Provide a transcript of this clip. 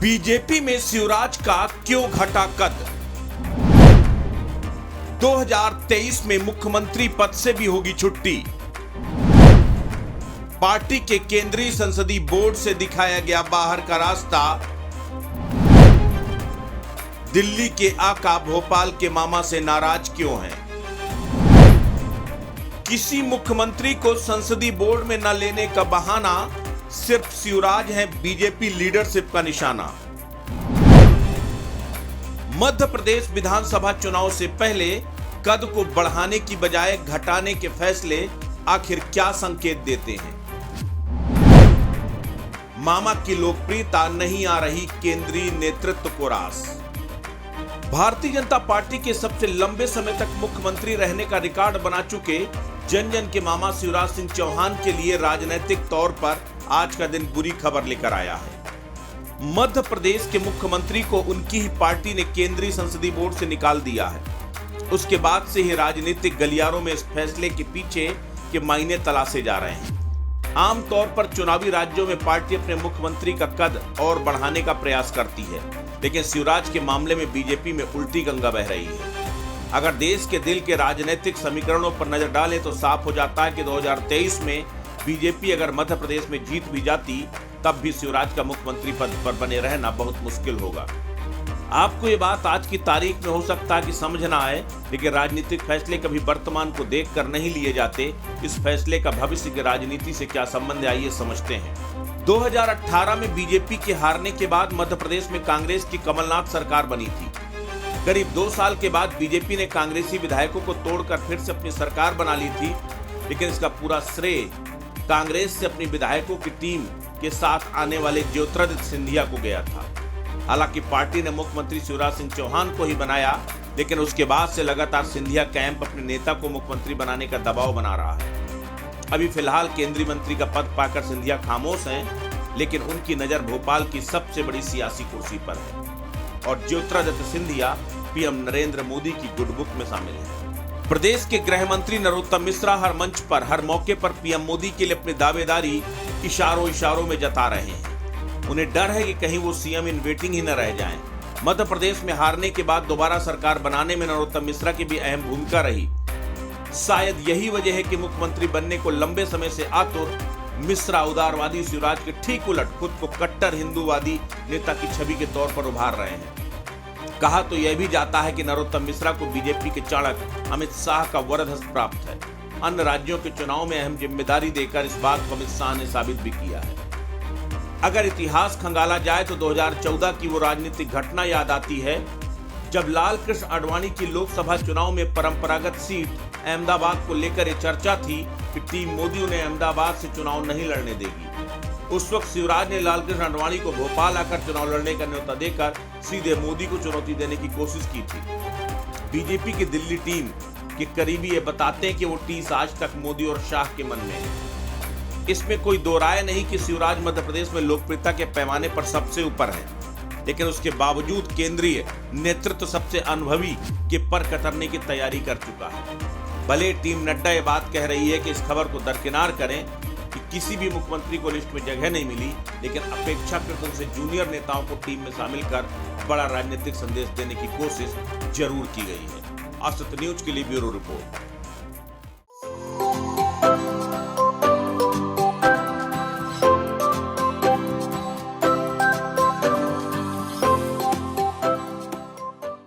BJP में शिवराज का क्यों घटा कद? 2023 में मुख्यमंत्री पद से भी होगी छुट्टी। पार्टी के केंद्रीय संसदीय बोर्ड से दिखाया गया बाहर का रास्ता। दिल्ली के आका भोपाल के मामा से नाराज क्यों हैं? किसी मुख्यमंत्री को संसदीय बोर्ड में न लेने का बहाना, सिर्फ शिवराज हैं बीजेपी लीडरशिप का निशाना। मध्य प्रदेश विधानसभा चुनाव से पहले कद को बढ़ाने की बजाय घटाने के फैसले आखिर क्या संकेत देते हैं? मामा की लोकप्रियता नहीं आ रही केंद्रीय नेतृत्व को रास। भारतीय जनता पार्टी के सबसे लंबे समय तक मुख्यमंत्री रहने का रिकॉर्ड बना चुके जन जन के मामा शिवराज सिंह चौहान के लिए राजनीतिक तौर पर आज का दिन बुरी खबर लेकर आया है। मध्य प्रदेश के मुख्यमंत्री को उनकी ही पार्टी ने केंद्रीय संसदीय बोर्ड से निकाल दिया है। उसके बाद से ही राजनीतिक गलियारों में इस फैसले के पीछे के मायने तलाशे जा रहे हैं। आमतौर पर चुनावी राज्यों में पार्टी अपने मुख्यमंत्री का कद और बढ़ाने का प्रयास करती है, लेकिन शिवराज के मामले में बीजेपी में उल्टी गंगा बह रही है। अगर देश के दिल के राजनीतिक समीकरणों पर नजर डालें तो साफ हो जाता है कि 2023 में बीजेपी अगर मध्य प्रदेश में जीत भी जाती तब भी शिवराज का मुख्यमंत्री पद पर बने रहना बहुत मुश्किल होगा। आपको ये बात आज की तारीख में हो सकता है कि समझ ना आए, लेकिन राजनीतिक फैसले कभी वर्तमान को देखकर नहीं लिए जाते। इस फैसले का भविष्य की राजनीति से क्या संबंध है, आइए समझते हैं। 2018 में बीजेपी के हारने के बाद मध्य प्रदेश में कांग्रेस की कमलनाथ सरकार बनी थी। करीब 2 साल के बाद बीजेपी ने कांग्रेसी विधायकों को तोड़कर फिर से अपनी सरकार बना ली थी, लेकिन इसका पूरा श्रेय कांग्रेस से अपनी विधायकों की टीम के साथ आने वाले ज्योतिरादित्य सिंधिया को गया था। हालांकि पार्टी ने मुख्यमंत्री शिवराज सिंह चौहान को ही बनाया, लेकिन उसके बाद से लगातार सिंधिया कैंप अपने नेता को मुख्यमंत्री बनाने का दबाव बना रहा है। अभी फिलहाल केंद्रीय मंत्री का पद पाकर सिंधिया खामोश हैं, लेकिन उनकी नजर भोपाल की सबसे बड़ी सियासी कुर्सी पर है और ज्योतिरादित्य सिंधिया पीएम नरेंद्र मोदी की गुड बुक में शामिल है। प्रदेश के गृह मंत्री नरोत्तम मिश्रा हर मंच पर, हर मौके पर पीएम मोदी के लिए अपनी दावेदारी इशारों में जता रहे हैं। उन्हें डर है कि कहीं वो सीएम इन वेटिंग ही न रह जाएं। मध्य प्रदेश में हारने के बाद दोबारा सरकार बनाने में नरोत्तम मिश्रा की भी अहम भूमिका रही। शायद यही वजह है कि मुख्यमंत्री बनने को लंबे समय से आतुर मिश्रा उदारवादी शिवराज के ठीक उलट खुद को कट्टर हिंदूवादी नेता की छवि के तौर पर उभार रहे हैं। कहा तो यह भी जाता है कि नरोत्तम मिश्रा को बीजेपी के चाणक्य अमित शाह का वरदहस्त प्राप्त है। अन्य राज्यों के चुनाव में अहम जिम्मेदारी देकर इस बात को अमित शाह ने साबित भी किया है। अगर इतिहास खंगाला जाए तो 2014 की वो राजनीतिक घटना याद आती है जब लाल कृष्ण आडवाणी की लोकसभा चुनाव में परंपरागत सीट अहमदाबाद को लेकर ये चर्चा थी कि टीम मोदी उन्हें अहमदाबाद से चुनाव नहीं लड़ने देगी। उस वक्त शिवराज ने लालकृष्ण आडवाणी को भोपाल आकर चुनाव लड़ने का न्योता देकर सीधे मोदी को चुनौती देने की कोशिश की थी। बीजेपी की दिल्ली टीम के करीबी ये बताते हैं कि वो टीस आज तक मोदी और शाह के मन में है। इसमें कोई दो राय नहीं कि शिवराज मध्य प्रदेश में लोकप्रियता के पैमाने पर सबसे ऊपर है, लेकिन उसके बावजूद केंद्रीय नेतृत्व सबसे अनुभवी के पर कतरने की तैयारी कर चुका है। भले टीम नड्डा ये बात कह रही है कि इस खबर को दरकिनार करें कि किसी भी मुख्यमंत्री को लिस्ट में जगह नहीं मिली, लेकिन अपेक्षाकृत उनसे जूनियर नेताओं को टीम में शामिल कर बड़ा राजनीतिक संदेश देने की कोशिश जरूर की गई है। आज तक न्यूज के लिए ब्यूरो रिपोर्ट।